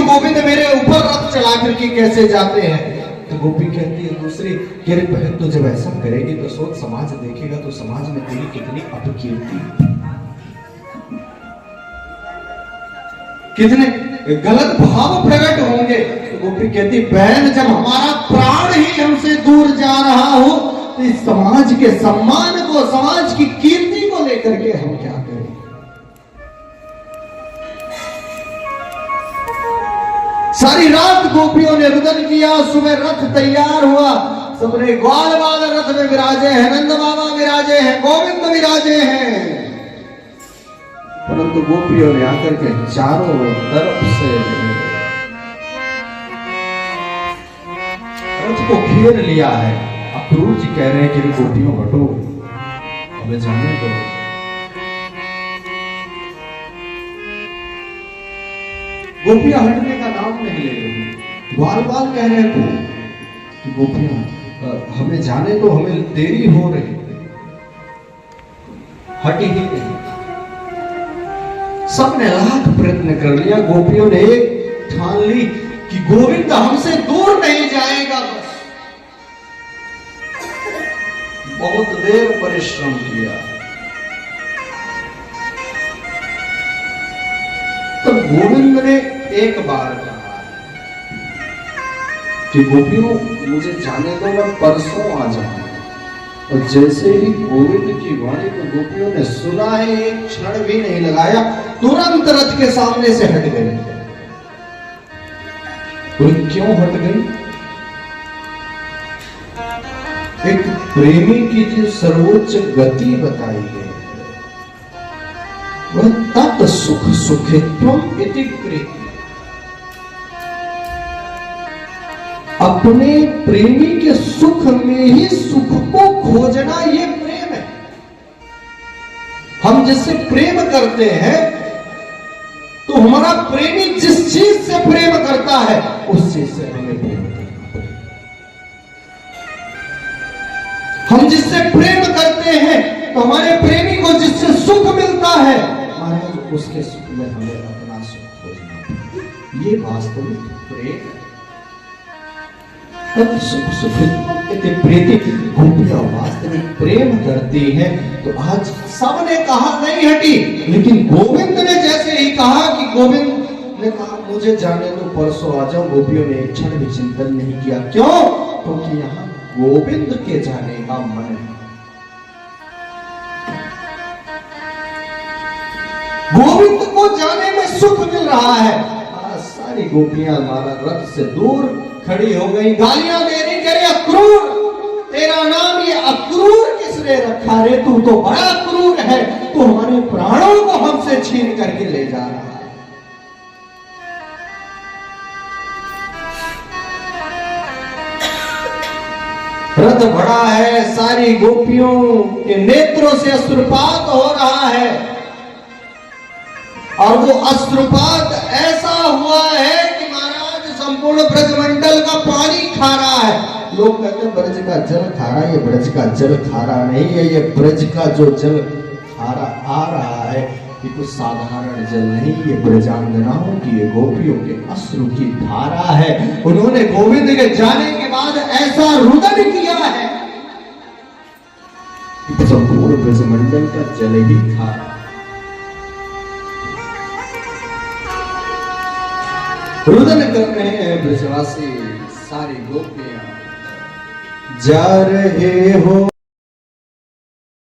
गोविंद मेरे ऊपर रथ चला करके कैसे जाते हैं। तो गोपी कहती है दूसरी, कि अरे बहन तो जब ऐसा करेगी तो सोच समाज देखेगा तो समाज में तेरी कितनी अपकीर्ति, कितने गलत भाव प्रकट होंगे। तो गोपी कहती बहन जब हमारा प्राण ही हमसे दूर जा रहा हो तो इस समाज के सम्मान को, समाज की कीर्ति को लेकर के हम क्या करें। सारी रात गोपियों ने रुदन किया, सुबह रथ तैयार हुआ, सबने ग्वाल वाल रथ में विराजे हैं, नंद बाबा विराजे हैं, गोविंद विराजे हैं। परंतु गोपियों ने आकर के चारों तरफ से रथ को घेर लिया है। अक्रूर जी कह रहे हैं कि गोपियों हटो, हमें जाने दो। गोपियां हटने का नाम नहीं ले रही। ग्वाल बाल कह रहे हैं कि गोपियां हमें जाने दो, हमें देरी हो रही, हटी ही नहीं। सबने लाख प्रयत्न कर लिया, गोपियों ने एक ठान ली कि गोविंद हमसे दूर नहीं जाएगा। बस बहुत देर परिश्रम किया, तो गोविंद ने एक बार कहा कि गोपियों मुझे जाने दो, मैं परसों आ जाऊंगा। और जैसे ही गोविंद की वाणी को गोपियों ने सुना है, एक क्षण भी नहीं लगाया, तुरंत रथ के सामने से हट गई। और क्यों हट गई? एक प्रेमी की जो सर्वोच्च गति बताई गई वह तत् सुख सुखित्वम इति प्रीति। अपने प्रेमी के सुख में ही सुख को खोजना, ये प्रेम है। हम जिससे प्रेम करते हैं तो हमारा प्रेमी जिस चीज से प्रेम करता है उस चीज से हमें प्रेम करना पड़ेगा। हम जिससे प्रेम करते हैं तो हमारे प्रेमी को जिससे सुख मिलता है, महाराज उसके सुख में हमें अपना सुख खोजना पड़ेगा। ये वास्तविक प्रेम है। तब सुख सुखित्व प्रीति। गोपियां वास्तविक प्रेम करती हैं। तो आज सबने कहा नहीं हटी, लेकिन गोविंद ने जैसे ही कहा कि गोविंद ने कहा मुझे जाने दो, परसों आ जाओ, गोपियों ने एक क्षण भी चिंतन नहीं किया। क्यों? क्योंकि यहाँ गोविंद के जाने का मन है। गोविंद को जाने में सुख मिल रहा है। सारी गोपियां हमारा रथ से दूर खड़ी हो गई, गालियां दे रही, कह रही अक्रूर, तेरा नाम ये अक्रूर किसने रखा रे? तू तो बड़ा अक्रूर है, तू हमारे प्राणों को हमसे छीन करके ले जा रहा है। रथ बड़ा है, सारी गोपियों के नेत्रों से अश्रुपात हो रहा है, और वो अश्रुपात ऐसा हुआ है कि महाराज संपूर्ण ब्रजमंडल का पानी खा रहा है। लोग कहते हैं ब्रज का जल खारा, ये ब्रज का जल खारा नहीं है, ये ब्रज का जो जल खारा आ रहा है ये कुछ साधारण जल नहीं, ये ब्रजांगनाओं की, ये गोपियों के अश्रु की धारा है। उन्होंने गोविंद के जाने के बाद ऐसा रुदन किया है कि संपूर्ण ब्रजमंडल का जल ही खारा। रुदन कर रहे हैं ब्रजवासी, सारी गोपियां जा रहे हो।